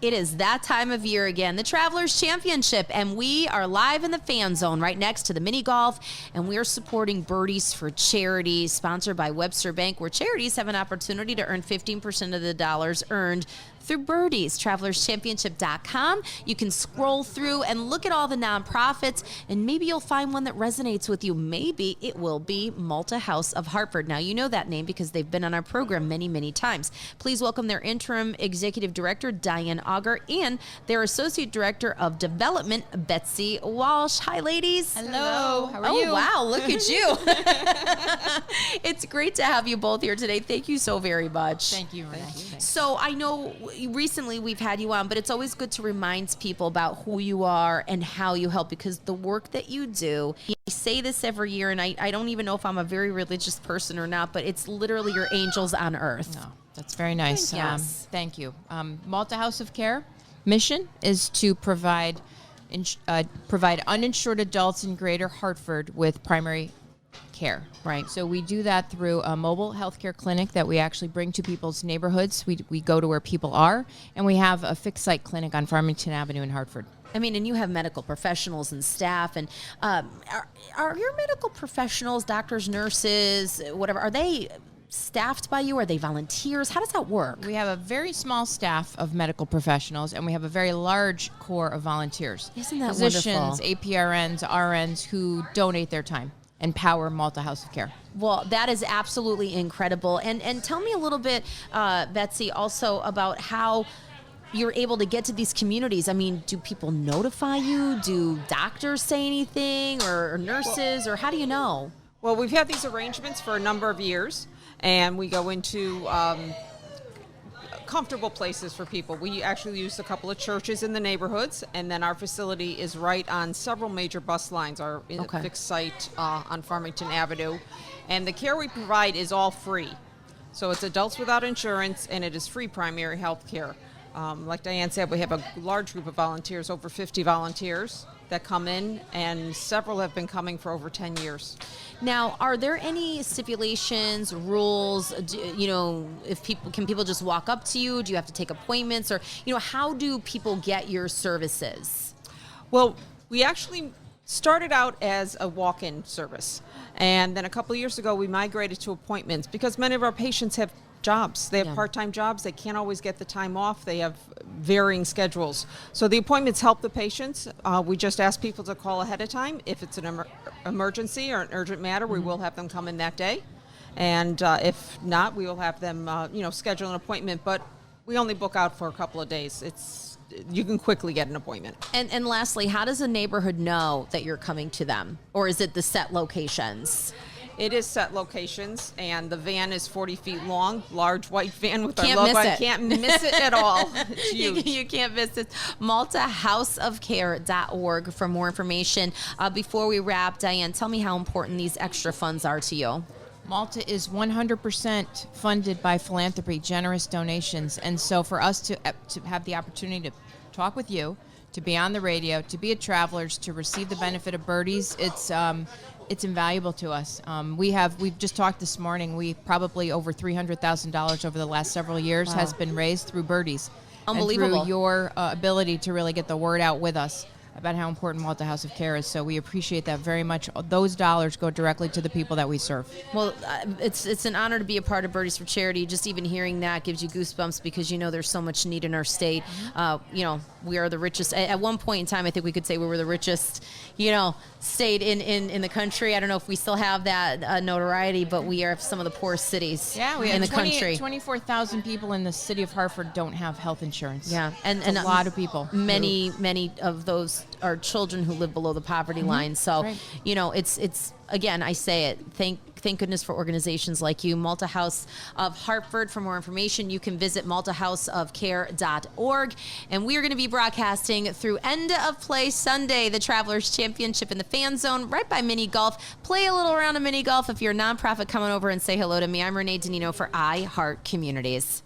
It is that time of year again, the Travelers Championship, and we are live in the fan zone right next to the mini golf, and we are supporting Birdies for Charity, sponsored by Webster Bank, where charities have an opportunity to earn 15% of the dollars earned through Birdies. TravelersChampionship.com. You can scroll through and look at all the nonprofits, and maybe you'll find one that resonates with you. Maybe it will be Malta House of Hartford. Now, you know that name because they've been on our program many, many times. Please welcome their Interim Executive Director, Dianne Auger, and their Associate Director of Development, Betsy Walsh. Hi, ladies. Hello. How are you? Oh, wow. Look at you. It's great to have you both here today. Thank you so very much. Thank you, Renee. So I know recently we've had you on, but it's always good to remind people about who you are and how you help, because the work that you do, I say this every year, and I don't even know if I'm a very religious person or not, but it's literally your angels on earth. No, that's very nice. Yes. Thank you. Malta House of Care mission is to provide uninsured adults in Greater Hartford with primary care. Right. So we do that through a mobile healthcare clinic that we actually bring to people's neighborhoods. We go to where people are, and we have a fixed site clinic on Farmington Avenue in Hartford. I mean, and you have medical professionals and staff, and are your medical professionals, doctors, nurses, whatever, are they staffed by you? Are they volunteers? How does that work? We have a very small staff of medical professionals, and we have a very large core of volunteers. Isn't that Physicians, wonderful? APRNs, RNs who donate their time and power Malta House of Care. Well, that is absolutely incredible. And tell me a little bit, Betsy, also about how you're able to get to these communities. I mean, do people notify you? Do doctors say anything, or nurses, or how do you know? Well, we've had these arrangements for a number of years, and we go into comfortable places for people. We actually use a couple of churches in the neighborhoods, and then our facility is right on several major bus lines, our fixed site on Farmington Avenue. And the care we provide is all free. So it's adults without insurance, and it is free primary health care. Like Dianne said, we have a large group of volunteers, over 50 volunteers that come in, and several have been coming for over 10 years. Now, are there any stipulations, rules? If people just walk up to you? Do you have to take appointments, or how do people get your services? Well, we actually started out as a walk-in service, and then a couple of years ago we migrated to appointments because many of our patients have jobs. They have part-time jobs. They can't always get the time off. They have varying schedules. So the appointments help the patients. We just ask people to call ahead of time. If it's an emergency or an urgent matter, we will have them come in that day. And if not, we will have them, schedule an appointment. But we only book out for a couple of days. You can quickly get an appointment. And lastly, how does a neighborhood know that you're coming to them? Or is it the set locations? It is set locations, and the van is 40 feet long, large white van with our Can't logo. miss it. Can't miss it at all. It's huge. You can't miss it. MaltaHouseOfCare.org for more information. Before we wrap, Dianne, tell me how important these extra funds are to you. Malta is 100% funded by philanthropy, generous donations. And so for us to have the opportunity to talk with you, to be on the radio, to be at Travelers, to receive the benefit of Birdies, it's invaluable to us. We've just talked this morning. We probably over $300,000 over the last several years has been raised through Birdies. Unbelievable. And through your ability to really get the word out with us about how important Malta House of Care is. So we appreciate that very much. Those dollars go directly to the people that we serve. Well, it's an honor to be a part of Birdies for Charity. Just even hearing that gives you goosebumps because there's so much need in our state. We are the richest. At one point in time, I think we could say we were the richest, state in the country. I don't know if we still have that notoriety, but we are some of the poorest cities in the country. 24,000 people in the city of Hartford don't have health insurance. Yeah, and a lot of people. Many of those are children who live below the poverty line. So, it's again, I say it. Thank goodness for organizations like you. Malta House of Hartford. For more information, you can visit maltahouseofcare.org. And we are going to be broadcasting through End of Play Sunday, the Travelers Championship in the Fan Zone, right by Mini Golf. Play a little round of Mini Golf. If you're a nonprofit, come on over and say hello to me. I'm Renee DiNino for I Heart Communities.